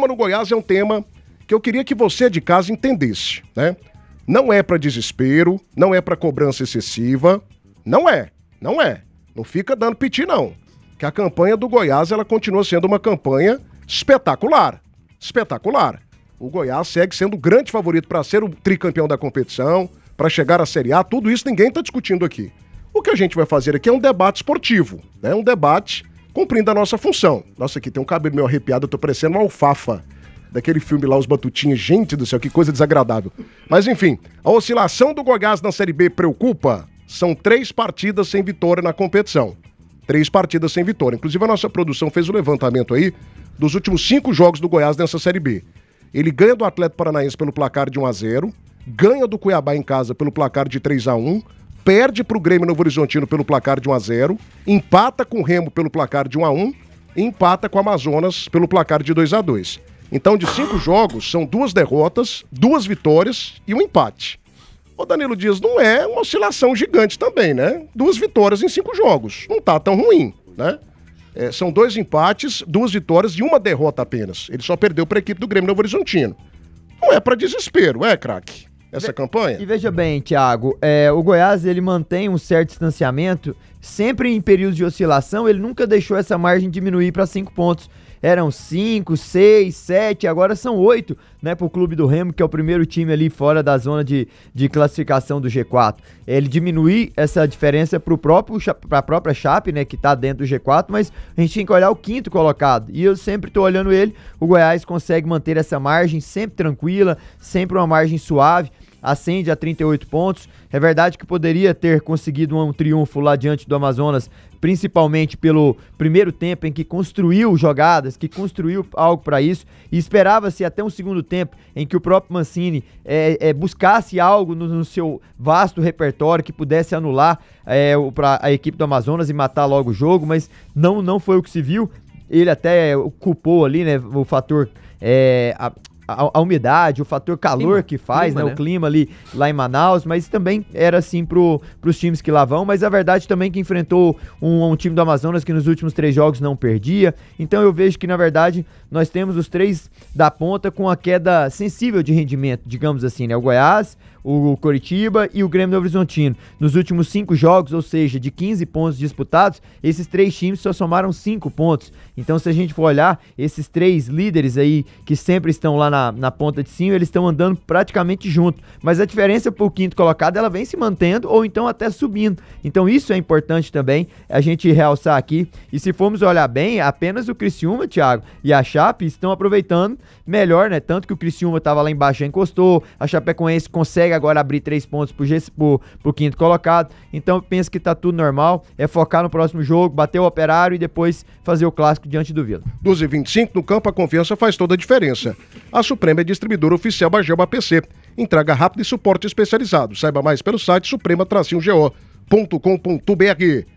tema no Goiás é um tema que eu queria que você de casa entendesse, né? Não é para desespero, não é para cobrança excessiva, não é. Não fica dando piti, não. Que a campanha do Goiás, ela continua sendo uma campanha espetacular. O Goiás segue sendo o grande favorito para ser o tricampeão da competição, para chegar à Série A, tudo isso ninguém está discutindo aqui. O que a gente vai fazer aqui é um debate esportivo, né? Um debate cumprindo a nossa função. Nossa, aqui tem um cabelo meio arrepiado, eu tô parecendo uma alfafa daquele filme lá, Os Batutinhos. Gente do céu, que coisa desagradável. Mas enfim, a oscilação do Goiás na Série B preocupa? São 3 partidas sem vitória na competição. 3 partidas sem vitória. Inclusive a nossa produção fez o levantamento aí dos últimos 5 jogos do Goiás nessa Série B. Ele ganha do Atlético Paranaense pelo placar de 1-0, ganha do Cuiabá em casa pelo placar de 3-1, perde pro Grêmio Novo Horizontino pelo placar de 1-0, empata com o Remo pelo placar de 1-1 e empata com o Amazonas pelo placar de 2-2. Então, de 5 jogos, são 2 derrotas, 2 vitórias e um empate. Ô Danilo Dias, não é uma oscilação gigante também, né? 2 vitórias em 5 jogos. Não tá tão ruim, né? São 2 empates, 2 vitórias e 1 derrota apenas. Ele só perdeu para a equipe do Grêmio Novo Horizontino. Não é para desespero, craque? Essa campanha? E veja bem, Thiago, o Goiás, ele mantém um certo distanciamento, sempre em períodos de oscilação, ele nunca deixou essa margem diminuir para 5 pontos. Eram 5, 6, 7, agora são 8, né, pro Clube do Remo, que é o primeiro time ali fora da zona de classificação do G4. Ele diminuir essa diferença pra própria Chape, né, que tá dentro do G4, mas a gente tem que olhar o 5º colocado. E eu sempre tô olhando ele, o Goiás consegue manter essa margem sempre tranquila, sempre uma margem suave, ascende a 38 pontos. É verdade que poderia ter conseguido um triunfo lá diante do Amazonas, principalmente pelo primeiro tempo em que construiu jogadas, que construiu algo para isso, e esperava-se até um segundo tempo em que o próprio Mancini buscasse algo no seu vasto repertório que pudesse anular para a equipe do Amazonas e matar logo o jogo, mas não foi o que se viu. Ele até culpou ali, né, o fator a umidade, o fator calor que faz, né? O clima ali lá em Manaus, mas também era assim pros times que lá vão, mas a verdade também que enfrentou um time do Amazonas que nos últimos 3 jogos não perdia, então eu vejo que na verdade nós temos os 3 da ponta com a queda sensível de rendimento, digamos assim, né? O Goiás, o Coritiba e o Grêmio Novo Horizontino. Nos últimos 5 jogos, ou seja, de 15 pontos disputados, esses 3 times só somaram 5 pontos. Então, se a gente for olhar, esses 3 líderes aí, que sempre estão lá na ponta de cima, eles estão andando praticamente junto. Mas a diferença pro 5º colocado, ela vem se mantendo ou então até subindo. Então, isso é importante também a gente realçar aqui. E se formos olhar bem, apenas o Criciúma, Thiago, e a Chape estão aproveitando melhor, né? Tanto que o Criciúma estava lá embaixo, já encostou, a Chapecoense consegue agora abrir 3 pontos pro 5º colocado, então eu penso que tá tudo normal, é focar no próximo jogo, bater o Operário e depois fazer o clássico diante do Vila. 12h25, no campo a confiança faz toda a diferença. A Suprema é distribuidora oficial Bagel APC, entrega rápido e suporte especializado. Saiba mais pelo site suprema-go.com.br,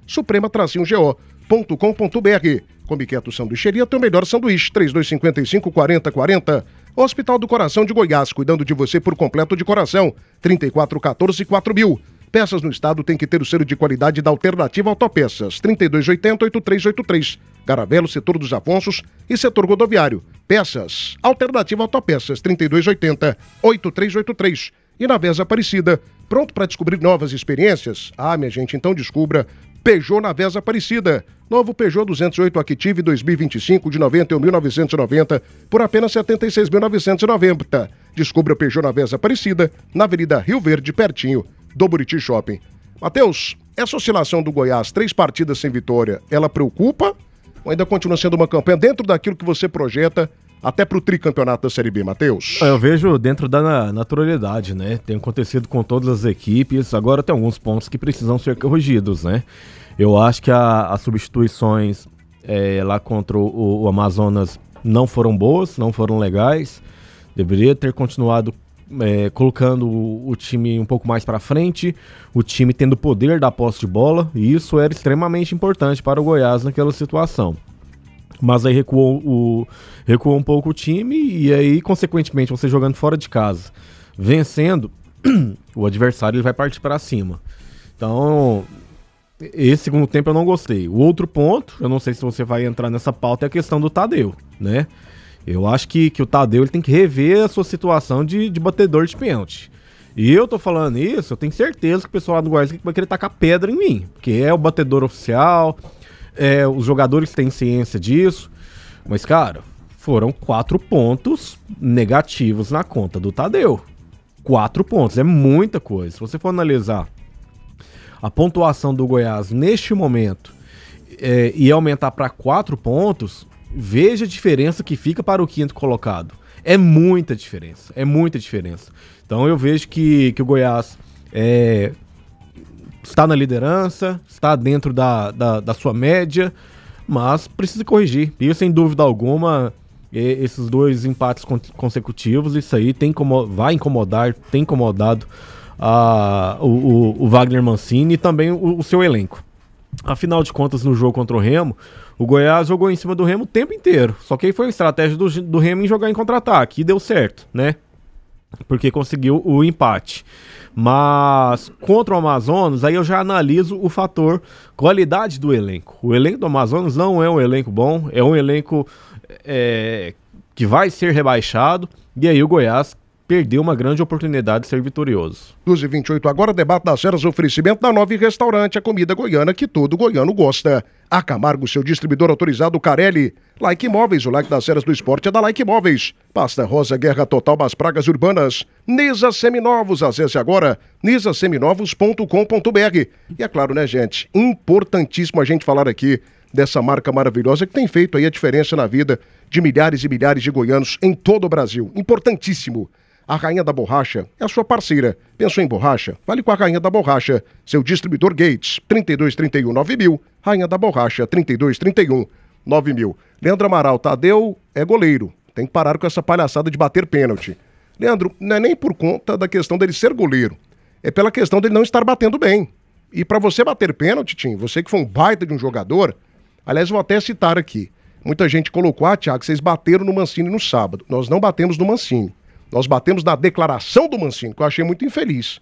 suprema-go.com.br. Come Quieto Sanduicheria, teu melhor sanduíche, 3255-4040. Hospital do Coração de Goiás, cuidando de você por completo de coração, 3414-4000. Peças no estado tem que ter o selo de qualidade da Alternativa Autopeças, 3280-8383. Garavelo, setor dos Afonsos e setor rodoviário. Peças, Alternativa Autopeças, 3280-8383. E na Vesa Aparecida, pronto para descobrir novas experiências? Minha gente, então descubra Peugeot na Vesa Aparecida. Novo Peugeot 208 Active 2025 de 91.990 por apenas 76.990. Descubra Peugeot na Vesa Aparecida, na Avenida Rio Verde, pertinho do Buriti Shopping. Matheus, essa oscilação do Goiás, 3 partidas sem vitória, ela preocupa ou ainda continua sendo uma campanha dentro daquilo que você projeta até pro tricampeonato da Série B, Matheus? Eu vejo dentro da naturalidade, né? Tem acontecido com todas as equipes, agora tem alguns pontos que precisam ser corrigidos, né? Eu acho que as substituições lá contra o Amazonas não foram boas, não foram legais. Deveria ter continuado colocando o time um pouco mais para frente, o time tendo poder da posse de bola, e isso era extremamente importante para o Goiás naquela situação. Mas aí recuou um pouco o time, e aí, consequentemente, você jogando fora de casa, vencendo, o adversário ele vai partir para cima. Então, esse segundo tempo eu não gostei. O outro ponto, eu não sei se você vai entrar nessa pauta, é a questão do Tadeu, né? Eu acho que o Tadeu ele tem que rever a sua situação de batedor de pênalti. E eu tô falando isso, eu tenho certeza que o pessoal lá do Goiás vai querer tacar pedra em mim. Porque é o batedor oficial, os jogadores têm ciência disso. Mas, cara, foram 4 pontos negativos na conta do Tadeu. 4 pontos, é muita coisa. Se você for analisar a pontuação do Goiás neste momento e aumentar para 4 pontos, veja a diferença que fica para o 5º colocado. É muita diferença, é muita diferença. Então eu vejo que o Goiás está na liderança, está dentro da sua média, mas precisa corrigir. E sem dúvida alguma, esses 2 empates consecutivos, isso aí vai incomodar, tem incomodado o Wagner Mancini e também o seu elenco. Afinal de contas, no jogo contra o Remo, o Goiás jogou em cima do Remo o tempo inteiro. Só que aí foi a estratégia do Remo em jogar em contra-ataque. E deu certo, né? Porque conseguiu o empate. Mas contra o Amazonas, aí eu já analiso o fator qualidade do elenco. O elenco do Amazonas não é um elenco bom. É um elenco que vai ser rebaixado. E aí o Goiás perdeu uma grande oportunidade de ser vitorioso. 12h28 agora, debate das feras, oferecimento da Nove Restaurante, a comida goiana que todo goiano gosta. A Camargo, seu distribuidor autorizado, Carelli. Like Imóveis, o like das feras do esporte é da Like Imóveis. Pasta Rosa, guerra total das pragas urbanas. Nisa Seminovos, acesse agora nisaseminovos.com.br. E é claro, né, gente, importantíssimo a gente falar aqui dessa marca maravilhosa que tem feito aí a diferença na vida de milhares e milhares de goianos em todo o Brasil. Importantíssimo. A Rainha da Borracha é a sua parceira. Pensou em borracha? Fale com a Rainha da Borracha. Seu distribuidor Gates, 3231 9000. Rainha da Borracha, 3231 9000. Leandro Amaral, Tadeu é goleiro. Tem que parar com essa palhaçada de bater pênalti. Leandro, não é nem por conta da questão dele ser goleiro. É pela questão dele não estar batendo bem. E para você bater pênalti, Tim, você que foi um baita de um jogador, aliás, vou até citar aqui. Muita gente colocou, Thiago, vocês bateram no Mancini no sábado. Nós não batemos no Mancini. Nós batemos na declaração do Mancini, que eu achei muito infeliz.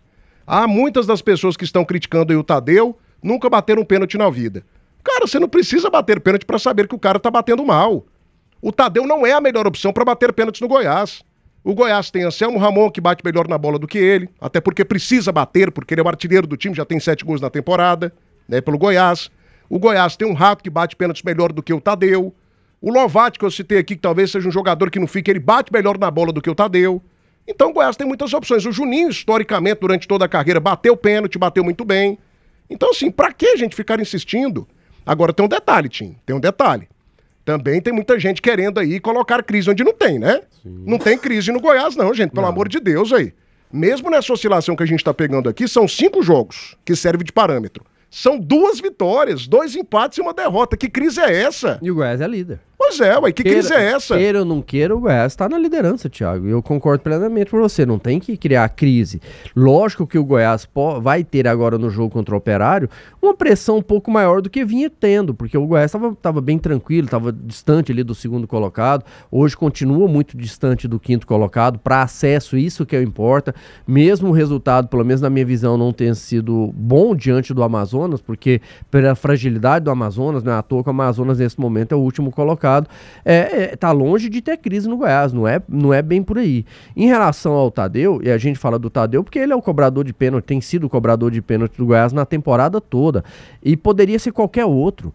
Muitas das pessoas que estão criticando aí o Tadeu nunca bateram pênalti na vida. Cara, você não precisa bater pênalti para saber que o cara tá batendo mal. O Tadeu não é a melhor opção para bater pênaltis no Goiás. O Goiás tem Anselmo Ramon, que bate melhor na bola do que ele, até porque precisa bater, porque ele é o artilheiro do time, já tem 7 gols na temporada, né, pelo Goiás. O Goiás tem um Rato que bate pênaltis melhor do que o Tadeu. O Lovati, que eu citei aqui, que talvez seja um jogador que não fique, ele bate melhor na bola do que o Tadeu. Então o Goiás tem muitas opções. O Juninho, historicamente, durante toda a carreira, bateu pênalti, bateu muito bem. Então, assim, pra que a gente ficar insistindo? Agora tem um detalhe, Tim, tem um detalhe. Também tem muita gente querendo aí colocar crise onde não tem, né? Sim. Não tem crise no Goiás não, gente, pelo amor de Deus aí. Mesmo nessa oscilação que a gente tá pegando aqui, são 5 jogos que servem de parâmetro. São 2 vitórias, 2 empates e 1 derrota. Que crise é essa? E o Goiás é líder. Pois é, ué, que crise é essa? Queira ou não queira, o Goiás tá na liderança, Thiago. Eu concordo plenamente com você, não tem que criar crise. Lógico que o Goiás vai ter agora no jogo contra o Operário uma pressão um pouco maior do que vinha tendo, porque o Goiás tava bem tranquilo, tava distante ali do 2º colocado, hoje continua muito distante do 5º colocado, para acesso, isso que importa, mesmo o resultado, pelo menos na minha visão, não tenha sido bom diante do Amazonas, porque pela fragilidade do Amazonas, não é à toa que o Amazonas nesse momento é o último colocado, tá longe de ter crise no Goiás, não é bem por aí. Em relação ao Tadeu, e a gente fala do Tadeu porque ele é o cobrador de pênalti, tem sido o cobrador de pênalti do Goiás na temporada toda, e poderia ser qualquer outro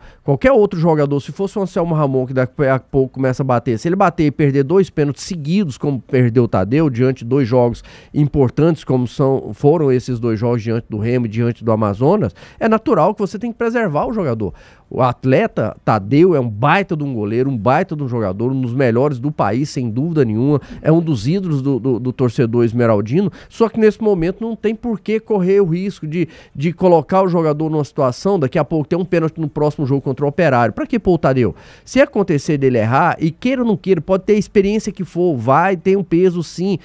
jogador, se fosse o Anselmo Ramon, que daqui a pouco começa a bater, se ele bater e perder 2 pênaltis seguidos, como perdeu o Tadeu, diante de 2 jogos importantes, como foram esses 2 jogos diante do Remo e diante do Amazonas, é natural que você tem que preservar o jogador. O atleta Tadeu é um baita de um goleiro, um baita de um jogador, um dos melhores do país, sem dúvida nenhuma, é um dos ídolos do torcedor esmeraldino, só que nesse momento não tem por que correr o risco de colocar o jogador numa situação, daqui a pouco tem um pênalti no próximo jogo contra o Operário. Pra que pôr o Tadeu? Se acontecer dele errar, e queira ou não queira, pode ter a experiência que for, vai ter um peso sim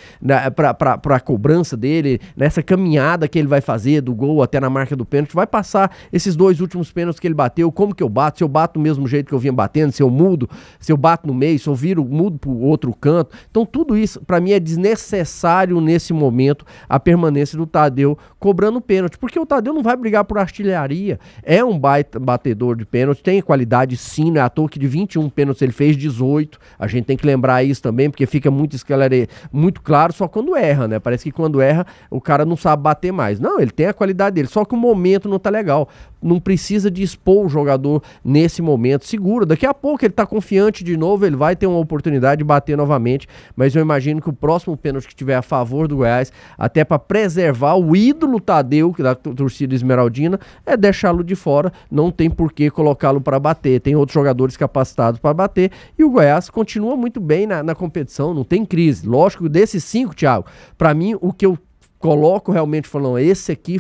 pra cobrança dele, nessa caminhada que ele vai fazer do gol até na marca do pênalti, vai passar esses 2 últimos pênaltis que ele bateu, como como que eu bato, se eu bato do mesmo jeito que eu vinha batendo, se eu mudo, se eu bato no meio, se eu viro, mudo pro outro canto. Então tudo isso, pra mim, é desnecessário nesse momento a permanência do Tadeu cobrando pênalti, porque o Tadeu não vai brigar por artilharia, é um baita batedor de pênalti, tem qualidade sim, não é à toa que de 21 pênaltis ele fez 18, a gente tem que lembrar isso também, porque fica muito claro só quando erra, né? Parece que quando erra, o cara não sabe bater mais. Não, ele tem a qualidade dele, só que o momento não tá legal. Não precisa de expor o jogador nesse momento, segura. Daqui a pouco ele tá confiante de novo, ele vai ter uma oportunidade de bater novamente, mas eu imagino que o próximo pênalti que tiver a favor do Goiás, até para preservar o ídolo Tadeu, da torcida esmeraldina, é deixá-lo de fora, não tem por que colocá-lo para bater. Tem outros jogadores capacitados para bater e o Goiás continua muito bem na competição, não tem crise. Lógico, desses 5, Thiago, para mim o que eu coloco realmente falando, esse aqui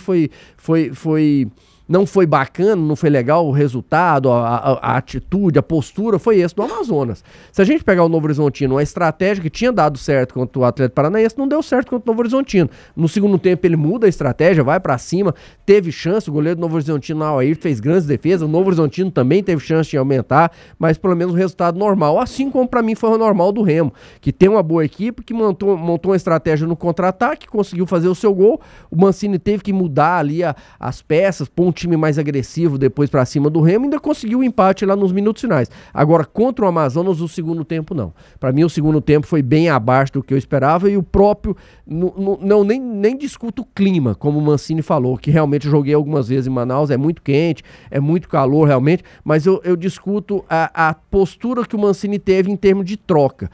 não foi bacana, não foi legal o resultado, a atitude, a postura, foi esse do Amazonas. Se a gente pegar o Novo Horizontino, uma estratégia que tinha dado certo contra o Atlético Paranaense, não deu certo contra o Novo Horizontino. No segundo tempo ele muda a estratégia, vai pra cima, teve chance, o goleiro do Novo Horizontino, Naoir, fez grandes defesas, o Novo Horizontino também teve chance de aumentar, mas pelo menos o resultado normal, assim como pra mim foi o normal do Remo, que tem uma boa equipe, que montou uma estratégia no contra-ataque, conseguiu fazer o seu gol, o Mancini teve que mudar ali as peças, pôr um time mais agressivo depois pra cima do Remo, ainda conseguiu o empate lá nos minutos finais. Agora, contra o Amazonas, o segundo tempo não. Pra mim, o segundo tempo foi bem abaixo do que eu esperava e o próprio, nem discuto o clima, como o Mancini falou, que realmente eu joguei algumas vezes em Manaus, é muito quente, é muito calor realmente, mas eu discuto a postura que o Mancini teve em termos de troca.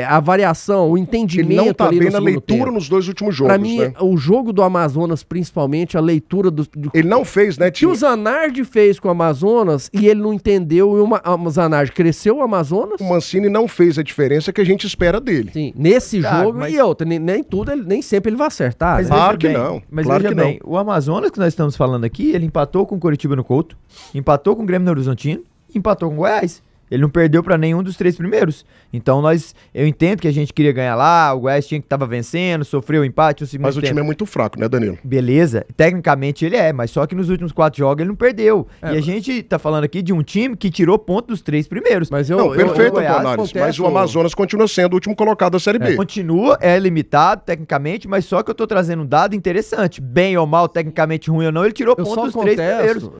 A variação, o entendimento. Ele não tá ali bem no na leitura tempo. nos dois últimos jogos, Pra mim, né? o jogo do Amazonas, principalmente, a leitura do Ele não fez, né, que o Zanardi fez com o Amazonas e ele não entendeu, e o Zanardi cresceu o Amazonas. O Mancini não fez a diferença que a gente espera dele. Sim, nesse Cara, jogo, mas- e outra, nem sempre ele vai acertar. Mas né? Claro veja que bem, não, Mas claro veja que bem, o Amazonas que nós estamos falando aqui, ele empatou com o Coritiba no Couto, empatou com o Grêmio no Horizontino, empatou com o Goiás. Ele não perdeu pra nenhum dos 3 primeiros. Então eu entendo que a gente queria ganhar lá, o Goiás tinha que tava vencendo, sofreu o empate no segundo Mas o tempo. time é muito fraco, né, Danilo? Beleza, tecnicamente ele mas só que nos últimos 4 jogos ele não perdeu. E a gente tá falando aqui de um time que tirou ponto dos 3 primeiros. Mas Não, perfeito a tua Goiás análise. Mas acontece o Amazonas continua sendo o último colocado da Série B. Continua, é limitado tecnicamente, mas só que eu tô trazendo um dado interessante. Bem ou mal, tecnicamente ruim ou não, ele tirou Eu ponto só dos 3 primeiros. contesto,